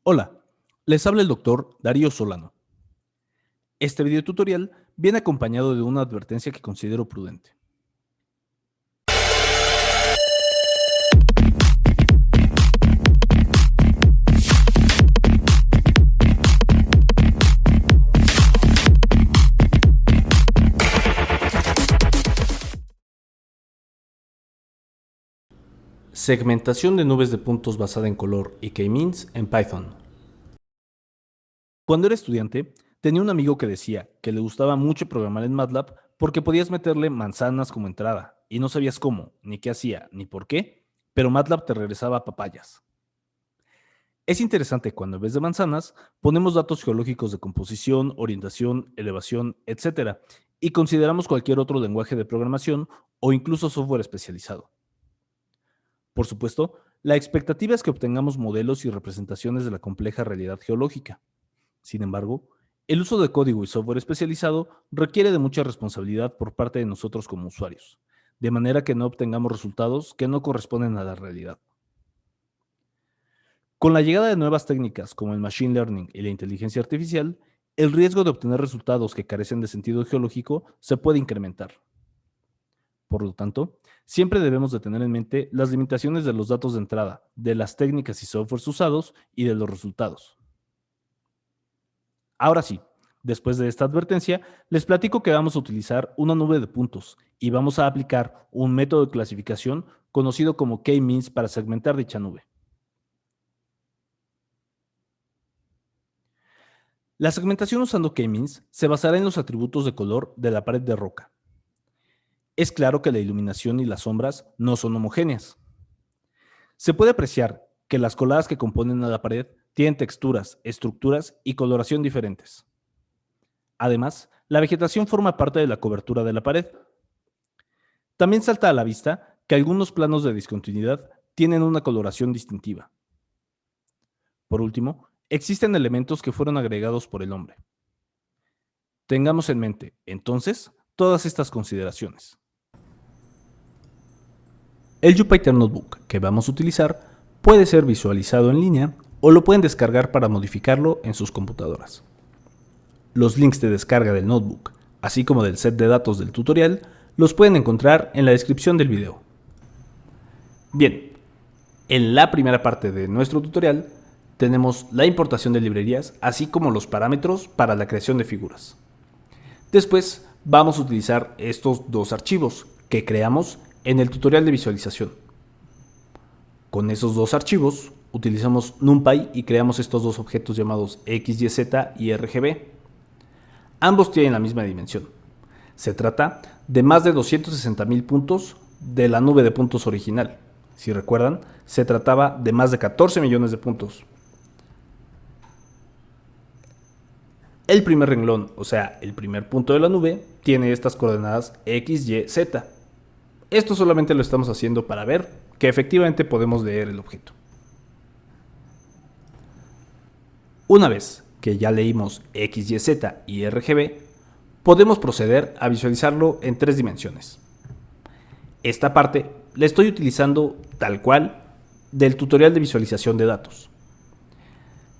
Hola, les habla el doctor Darío Solano. Este video tutorial viene acompañado de una advertencia que considero prudente. Segmentación de nubes de puntos basada en color y k-means en Python. Cuando era estudiante, tenía un amigo que decía que le gustaba mucho programar en MATLAB porque podías meterle manzanas como entrada y no sabías cómo, ni qué hacía, ni por qué, pero MATLAB te regresaba papayas. Es interesante cuando en vez de manzanas ponemos datos geológicos de composición, orientación, elevación, etcétera, y consideramos cualquier otro lenguaje de programación o incluso software especializado. Por supuesto, la expectativa es que obtengamos modelos y representaciones de la compleja realidad geológica. Sin embargo, el uso de código y software especializado requiere de mucha responsabilidad por parte de nosotros como usuarios, de manera que no obtengamos resultados que no corresponden a la realidad. Con la llegada de nuevas técnicas como el machine learning y la inteligencia artificial, el riesgo de obtener resultados que carecen de sentido geológico se puede incrementar. Por lo tanto, siempre debemos de tener en mente las limitaciones de los datos de entrada, de las técnicas y softwares usados y de los resultados. Ahora sí, después de esta advertencia, les platico que vamos a utilizar una nube de puntos y vamos a aplicar un método de clasificación conocido como k-means para segmentar dicha nube. La segmentación usando k-means se basará en los atributos de color de la pared de roca. Es claro que la iluminación y las sombras no son homogéneas. Se puede apreciar que las coladas que componen a la pared tienen texturas, estructuras y coloración diferentes. Además, la vegetación forma parte de la cobertura de la pared. También salta a la vista que algunos planos de discontinuidad tienen una coloración distintiva. Por último, existen elementos que fueron agregados por el hombre. Tengamos en mente, entonces, todas estas consideraciones. El Jupyter Notebook que vamos a utilizar puede ser visualizado en línea o lo pueden descargar para modificarlo en sus computadoras. Los links de descarga del notebook, así como del set de datos del tutorial, los pueden encontrar en la descripción del video. Bien, en la primera parte de nuestro tutorial tenemos la importación de librerías, así como los parámetros para la creación de figuras. Después vamos a utilizar estos dos archivos que creamos en el tutorial de visualización. Con esos dos archivos utilizamos NumPy y creamos estos dos objetos llamados XYZ y RGB. Ambos tienen la misma dimensión. Se trata de más de 260,000 puntos de la nube de puntos original. Si recuerdan, se trataba de más de 14 millones de puntos. El primer renglón, o sea, el primer punto de la nube, tiene estas coordenadas X, Y, Z. Esto solamente lo estamos haciendo para ver que efectivamente podemos leer el objeto. Una vez que ya leímos X, Y, Z y RGB, podemos proceder a visualizarlo en 3 dimensiones. Esta parte la estoy utilizando tal cual del tutorial de visualización de datos.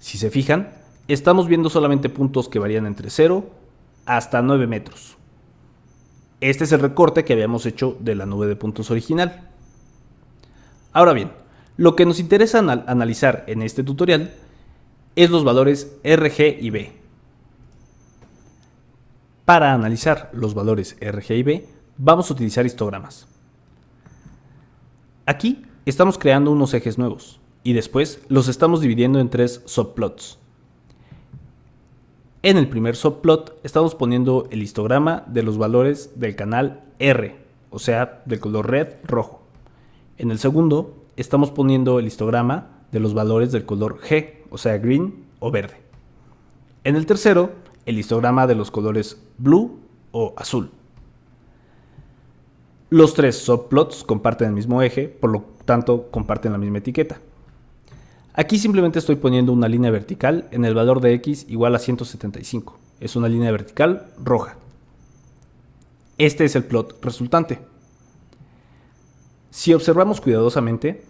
Si se fijan, estamos viendo solamente puntos que varían entre 0 hasta 9 metros. Este es el recorte que habíamos hecho de la nube de puntos original. Ahora bien, lo que nos interesa analizar en este tutorial es los valores RG y B. Para analizar los valores RG y B, vamos a utilizar histogramas. Aquí estamos creando unos ejes nuevos y después los estamos dividiendo en 3 subplots. En el primer subplot estamos poniendo el histograma de los valores del canal R, o sea, del color red, rojo. En el segundo estamos poniendo el histograma de los valores del color G, o sea, green o verde. En el tercero, el histograma de los colores blue o azul. Los 3 subplots comparten el mismo eje, por lo tanto comparten la misma etiqueta. Aquí simplemente estoy poniendo una línea vertical en el valor de X igual a 175. Es una línea vertical roja. Este es el plot resultante. Si observamos cuidadosamente,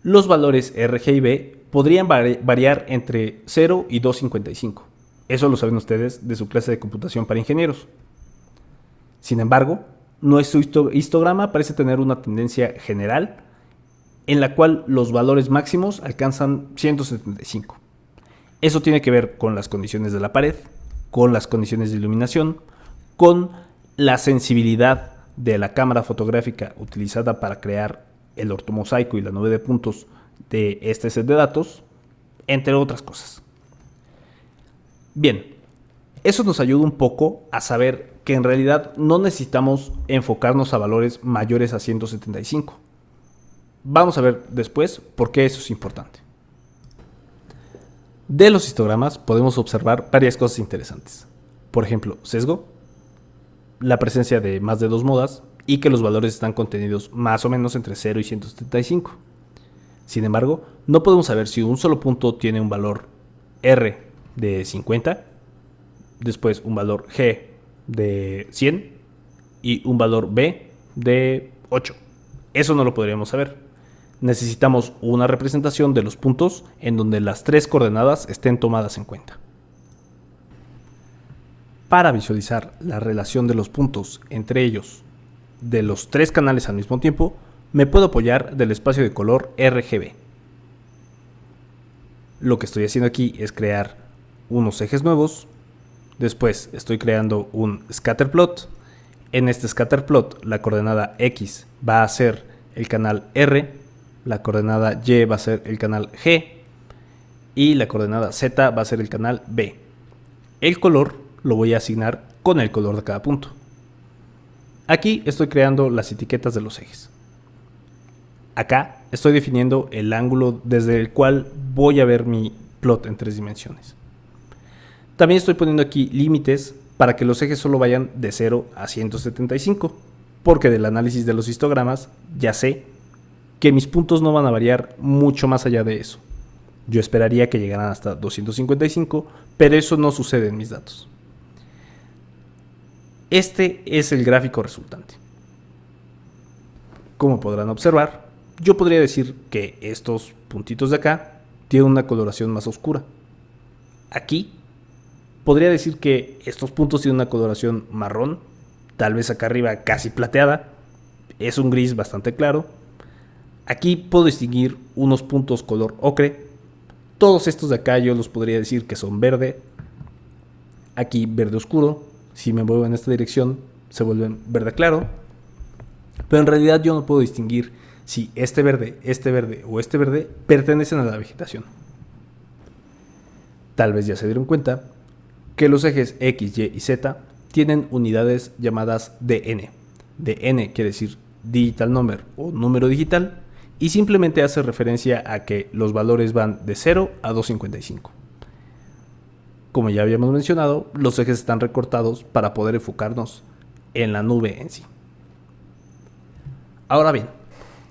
los valores RG y B podrían variar entre 0 y 255. Eso lo saben ustedes de su clase de computación para ingenieros. Sin embargo, nuestro histograma parece tener una tendencia general en la cual los valores máximos alcanzan 175. Eso tiene que ver con las condiciones de la pared, con las condiciones de iluminación, con la sensibilidad de la cámara fotográfica utilizada para crear el ortomosaico y la nube de puntos de este set de datos, entre otras cosas. Bien, eso nos ayuda un poco a saber que en realidad no necesitamos enfocarnos a valores mayores a 175. Vamos a ver después por qué eso es importante. De los histogramas podemos observar varias cosas interesantes. Por ejemplo, sesgo, la presencia de más de dos modas y que los valores están contenidos más o menos entre 0 y 175. Sin embargo, no podemos saber si un solo punto tiene un valor R de 50, después un valor G de 100 y un valor B de 8. Eso no lo podríamos saber. Necesitamos una representación de los puntos en donde las tres coordenadas estén tomadas en cuenta. Para visualizar la relación de los puntos entre ellos de los tres canales al mismo tiempo, me puedo apoyar del espacio de color RGB. Lo que estoy haciendo aquí es crear unos ejes nuevos. Después estoy creando un scatterplot. En este scatterplot la coordenada X va a ser el canal R, la coordenada Y va a ser el canal G y la coordenada Z va a ser el canal B. El color lo voy a asignar con el color de cada punto. Aquí estoy creando las etiquetas de los ejes. Acá estoy definiendo el ángulo desde el cual voy a ver mi plot en 3 dimensiones. También estoy poniendo aquí límites para que los ejes solo vayan de 0 a 175, porque del análisis de los histogramas ya sé que mis puntos no van a variar mucho más allá de eso. Yo esperaría que llegaran hasta 255, pero eso no sucede en mis datos. Este es el gráfico resultante. Como podrán observar, yo podría decir que estos puntitos de acá tienen una coloración más oscura. Aquí podría decir que estos puntos tienen una coloración marrón, tal vez acá arriba casi plateada, es un gris bastante claro. Aquí puedo distinguir unos puntos color ocre. Todos estos de acá yo los podría decir que son verde. Aquí verde oscuro. Si me muevo en esta dirección se vuelven verde claro. Pero en realidad yo no puedo distinguir si este verde o este verde pertenecen a la vegetación. Tal vez ya se dieron cuenta que los ejes X, Y y Z tienen unidades llamadas DN. DN quiere decir digital number o número digital y simplemente hace referencia a que los valores van de 0 a 255. Como ya habíamos mencionado, los ejes están recortados para poder enfocarnos en la nube en sí. Ahora bien,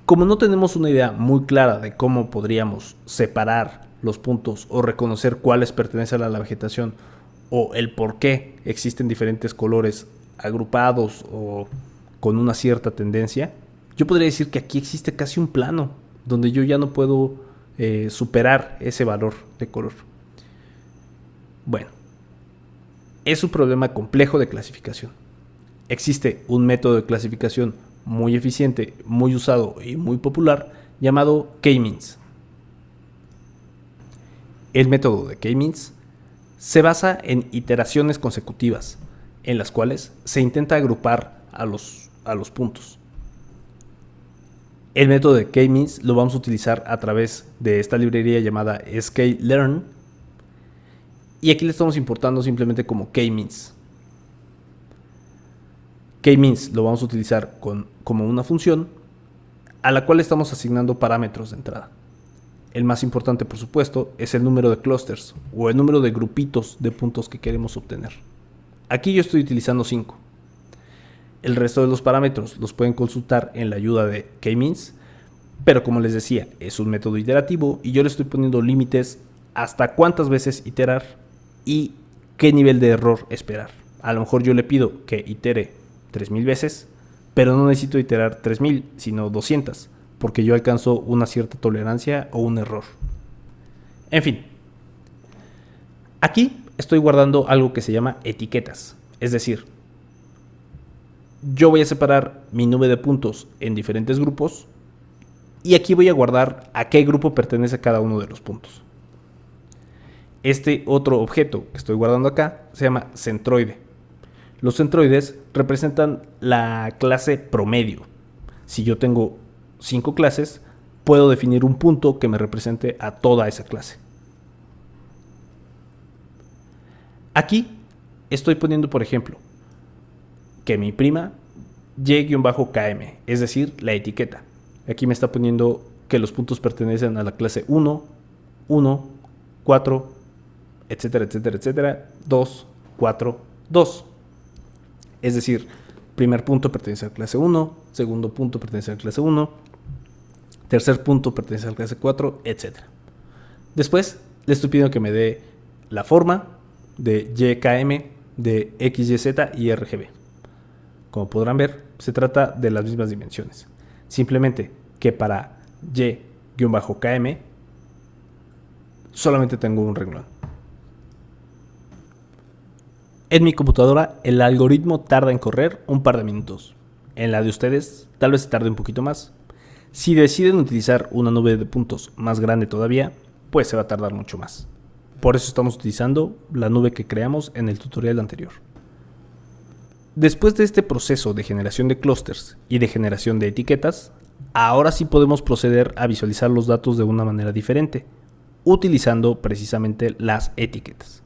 como no tenemos una idea muy clara de cómo podríamos separar los puntos o reconocer cuáles pertenecen a la vegetación o el por qué existen diferentes colores agrupados o con una cierta tendencia, yo podría decir que aquí existe casi un plano donde yo ya no puedo superar ese valor de color. Bueno, es un problema complejo de clasificación. Existe un método de clasificación muy eficiente, muy usado y muy popular llamado K-means. El método de K-means se basa en iteraciones consecutivas en las cuales se intenta agrupar a los puntos. El método de K-means lo vamos a utilizar a través de esta librería llamada sklearn y aquí le estamos importando simplemente como K-means. K-means lo vamos a utilizar como una función a la cual estamos asignando parámetros de entrada. El más importante, por supuesto, es el número de clusters o el número de grupitos de puntos que queremos obtener. Aquí yo estoy utilizando 5. El resto de los parámetros los pueden consultar en la ayuda de K-means, pero como les decía, es un método iterativo y yo le estoy poniendo límites hasta cuántas veces iterar y qué nivel de error esperar. A lo mejor yo le pido que itere 3000 veces, pero no necesito iterar 3000, sino 200, porque yo alcanzo una cierta tolerancia o un error. En fin, aquí estoy guardando algo que se llama etiquetas. Es decir, yo voy a separar mi nube de puntos en diferentes grupos y aquí voy a guardar a qué grupo pertenece cada uno de los puntos. Este otro objeto que estoy guardando acá se llama centroide. Los centroides representan la clase promedio. Si yo tengo 5 clases, puedo definir un punto que me represente a toda esa clase. Aquí estoy poniendo, por ejemplo, que mi prima y-km, es decir, la etiqueta. Aquí me está poniendo que los puntos pertenecen a la clase 1, 1, 4, etcétera, etcétera, etcétera, 2, 4, 2. Es decir, primer punto pertenece a la clase 1, segundo punto pertenece a la clase 1, tercer punto pertenece a la clase 4, etcétera. Después le estoy pidiendo que me dé la forma de y-km, de x, y, z y RGB. Como podrán ver, se trata de las mismas dimensiones. Simplemente que para y-km solamente tengo un renglón. En mi computadora el algoritmo tarda en correr un par de minutos. En la de ustedes tal vez tarde un poquito más. Si deciden utilizar una nube de puntos más grande todavía, pues se va a tardar mucho más. Por eso estamos utilizando la nube que creamos en el tutorial anterior. Después de este proceso de generación de clústeres y de generación de etiquetas, ahora sí podemos proceder a visualizar los datos de una manera diferente, utilizando precisamente las etiquetas.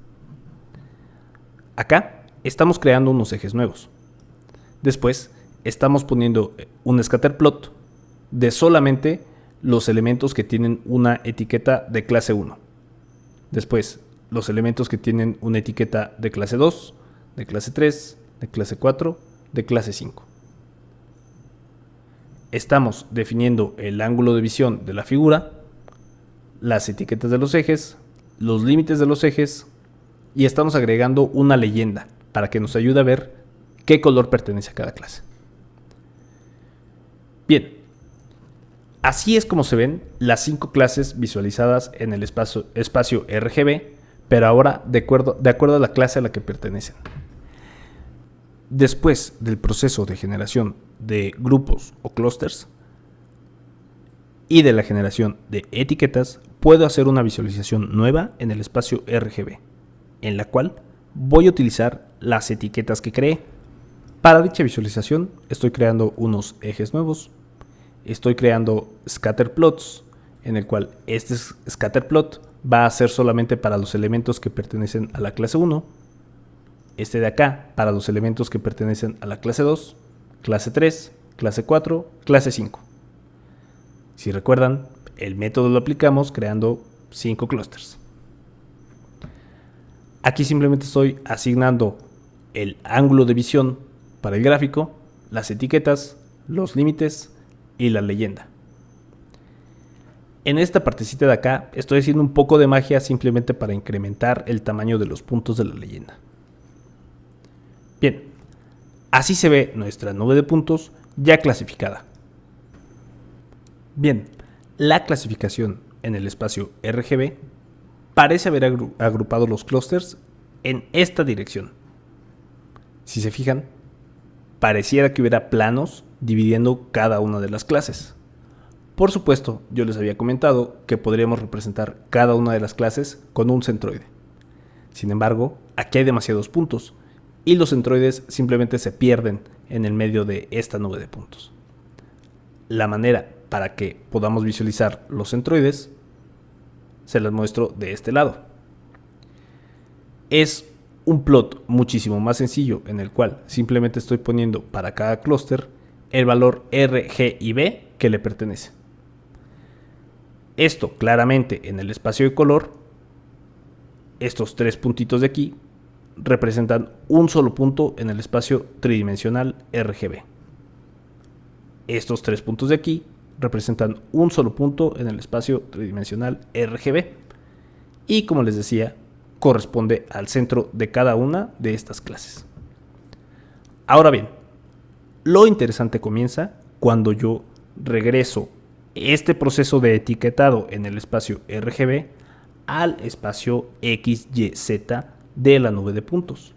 Acá estamos creando unos ejes nuevos. Después estamos poniendo un scatterplot de solamente los elementos que tienen una etiqueta de clase 1. Después los elementos que tienen una etiqueta de clase 2, de clase 3, de clase 4, de clase 5. Estamos definiendo el ángulo de visión de la figura, las etiquetas de los ejes, los límites de los ejes y estamos agregando una leyenda para que nos ayude a ver qué color pertenece a cada clase. Bien, así es como se ven las 5 clases visualizadas en el espacio RGB, pero ahora de acuerdo a la clase a la que pertenecen. Después del proceso de generación de grupos o clústeres y de la generación de etiquetas, puedo hacer una visualización nueva en el espacio RGB, en la cual voy a utilizar las etiquetas que creé. Para dicha visualización estoy creando unos ejes nuevos, estoy creando scatterplots, en el cual este scatterplot va a ser solamente para los elementos que pertenecen a la clase 1, este de acá para los elementos que pertenecen a la clase 2, clase 3, clase 4, clase 5. Si recuerdan, el método lo aplicamos creando 5 clústeres. Aquí simplemente estoy asignando el ángulo de visión para el gráfico, las etiquetas, los límites y la leyenda. En esta partecita de acá estoy haciendo un poco de magia simplemente para incrementar el tamaño de los puntos de la leyenda. Bien, así se ve nuestra nube de puntos ya clasificada. Bien, la clasificación en el espacio RGB parece haber agrupado los clústeres en esta dirección. Si se fijan, pareciera que hubiera planos dividiendo cada una de las clases. Por supuesto, yo les había comentado que podríamos representar cada una de las clases con un centroide. Sin embargo, aquí hay demasiados puntos y los centroides simplemente se pierden en el medio de esta nube de puntos. La manera para que podamos visualizar los centroides se las muestro de este lado. Es un plot muchísimo más sencillo en el cual simplemente estoy poniendo para cada clúster el valor R, G y B que le pertenece. Esto claramente en el espacio de color, estos 3 puntitos de aquí representan un solo punto en el espacio tridimensional RGB. Estos 3 puntos de aquí representan un solo punto en el espacio tridimensional RGB. Y como les decía, corresponde al centro de cada una de estas clases. Ahora bien, lo interesante comienza cuando yo regreso este proceso de etiquetado en el espacio RGB al espacio XYZ de la nube de puntos.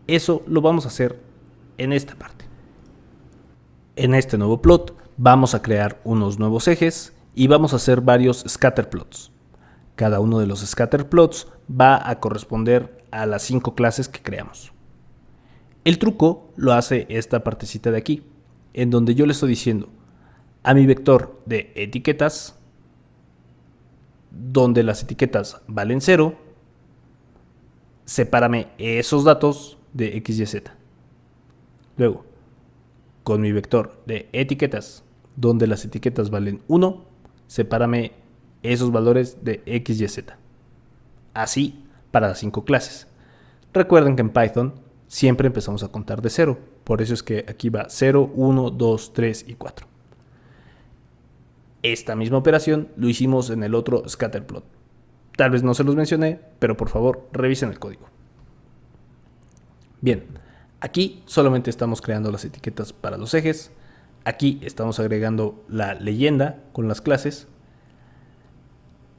Eso lo vamos a hacer en esta parte. En este nuevo plot vamos a crear unos nuevos ejes y vamos a hacer varios scatter plots. Cada uno de los scatter plots va a corresponder a las 5 clases que creamos. El truco lo hace esta partecita de aquí, en donde yo le estoy diciendo a mi vector de etiquetas, donde las etiquetas valen 0, sepárame esos datos de XYZ. Luego, con mi vector de etiquetas, donde las etiquetas valen 1, sepárame esos valores de XYZ. Así para las 5 clases. Recuerden que en Python siempre empezamos a contar de 0. Por eso es que aquí va 0, 1, 2, 3 y 4. Esta misma operación lo hicimos en el otro scatterplot. Tal vez no se los mencioné, pero por favor revisen el código. Bien, aquí solamente estamos creando las etiquetas para los ejes. Aquí estamos agregando la leyenda con las clases.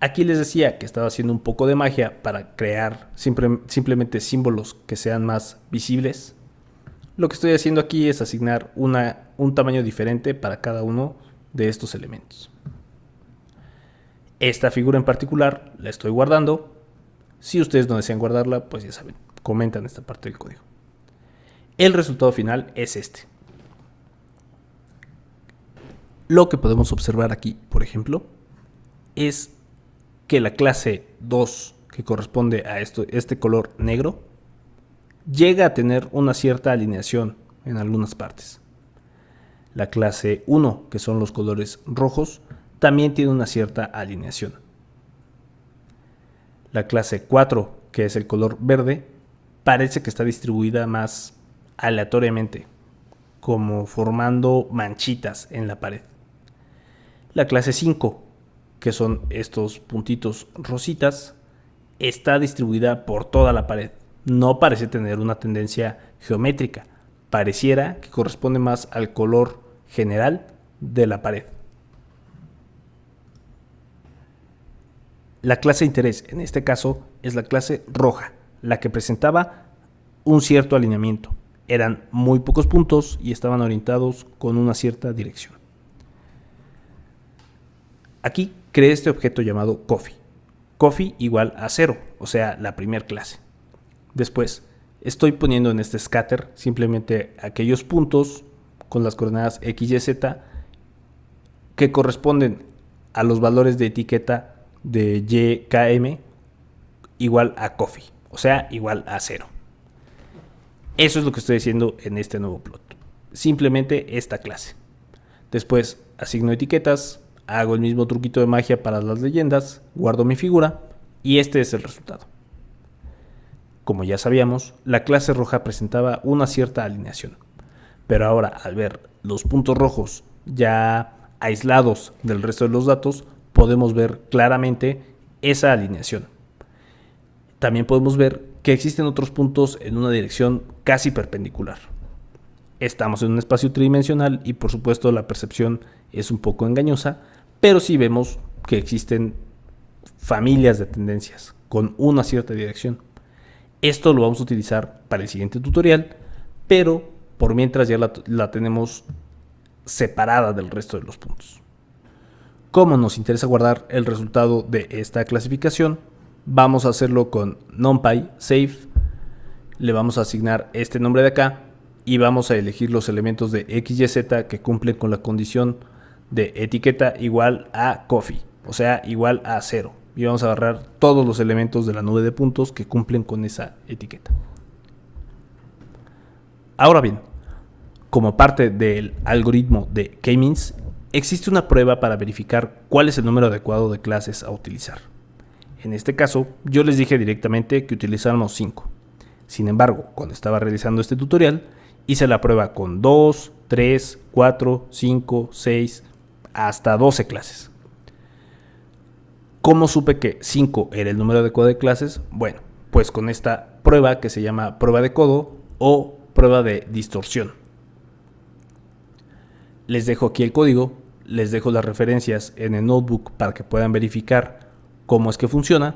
Aquí les decía que estaba haciendo un poco de magia para crear simplemente símbolos que sean más visibles. Lo que estoy haciendo aquí es asignar un tamaño diferente para cada uno de estos elementos. Esta figura en particular la estoy guardando. Si ustedes no desean guardarla, pues ya saben, comentan esta parte del código. El resultado final es este. Lo que podemos observar aquí, por ejemplo, es que la clase 2, que corresponde a este color negro, llega a tener una cierta alineación en algunas partes. La clase 1, que son los colores rojos, también tiene una cierta alineación. La clase 4, que es el color verde, parece que está distribuida más aleatoriamente, como formando manchitas en la pared. La clase 5, que son estos puntitos rositas, está distribuida por toda la pared. No parece tener una tendencia geométrica. Pareciera que corresponde más al color general de la pared. La clase de interés en este caso es la clase roja, la que presentaba un cierto alineamiento. Eran muy pocos puntos y estaban orientados con una cierta dirección. Aquí creé este objeto llamado coffee. Coffee igual a 0, o sea, la primera clase. Después, estoy poniendo en este scatter simplemente aquellos puntos con las coordenadas X, Y, Z que corresponden a los valores de etiqueta de Y, K, M igual a coffee, o sea, igual a 0. Eso es lo que estoy haciendo en este nuevo plot. Simplemente esta clase. Después asigno etiquetas, hago el mismo truquito de magia para las leyendas, guardo mi figura y este es el resultado. Como ya sabíamos, la clase roja presentaba una cierta alineación, pero ahora al ver los puntos rojos ya aislados del resto de los datos, podemos ver claramente esa alineación. También podemos ver que existen otros puntos en una dirección casi perpendicular. Estamos en un espacio tridimensional y por supuesto la percepción es un poco engañosa, pero sí vemos que existen familias de tendencias con una cierta dirección. Esto lo vamos a utilizar para el siguiente tutorial, pero por mientras ya la tenemos separada del resto de los puntos. Como nos interesa guardar el resultado de esta clasificación, vamos a hacerlo con NumPy save. Le vamos a asignar este nombre de acá y vamos a elegir los elementos de X, Y, Z que cumplen con la condición de etiqueta igual a coffee, o sea, igual a 0. Y vamos a agarrar todos los elementos de la nube de puntos que cumplen con esa etiqueta. Ahora bien, como parte del algoritmo de K-means, existe una prueba para verificar cuál es el número adecuado de clases a utilizar. En este caso, yo les dije directamente que utilizáramos 5. Sin embargo, cuando estaba realizando este tutorial, hice la prueba con 2, 3, 4, 5, 6, hasta 12 clases. ¿Cómo supe que 5 era el número adecuado de clases? Bueno, pues con esta prueba que se llama prueba de codo o prueba de distorsión. Les dejo aquí el código, les dejo las referencias en el notebook para que puedan verificar cómo es que funciona,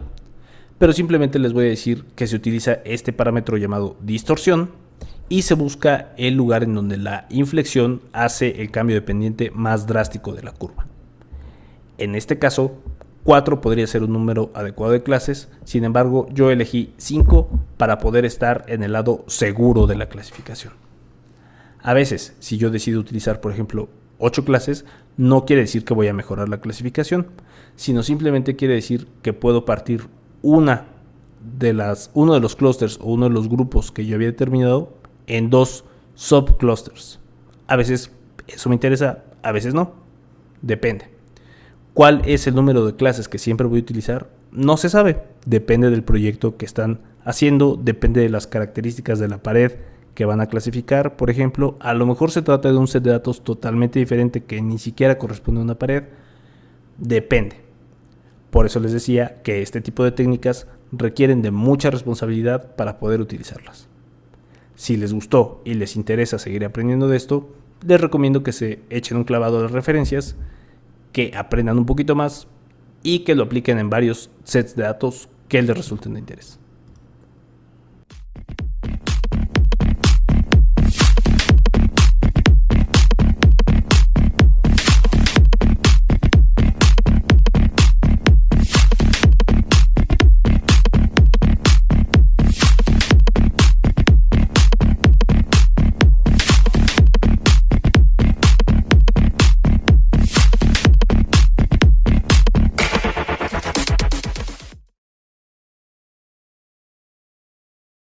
pero simplemente les voy a decir que se utiliza este parámetro llamado distorsión y se busca el lugar en donde la inflexión hace el cambio de pendiente más drástico de la curva. En este caso, 4 podría ser un número adecuado de clases, sin embargo yo elegí 5 para poder estar en el lado seguro de la clasificación. A veces, si yo decido utilizar, por ejemplo, 8 clases, no quiere decir que voy a mejorar la clasificación, sino simplemente quiere decir que puedo partir uno de los clusters o uno de los grupos que yo había determinado en 2 subclusters. A veces eso me interesa, a veces no, depende. ¿Cuál es el número de clases que siempre voy a utilizar? No se sabe, depende del proyecto que están haciendo, depende de las características de la pared que van a clasificar. Por ejemplo, a lo mejor se trata de un set de datos totalmente diferente que ni siquiera corresponde a una pared. Depende. Por eso les decía que este tipo de técnicas requieren de mucha responsabilidad para poder utilizarlas. Si les gustó y les interesa seguir aprendiendo de esto, les recomiendo que se echen un clavado a las referencias, que aprendan un poquito más y que lo apliquen en varios sets de datos que les resulten de interés.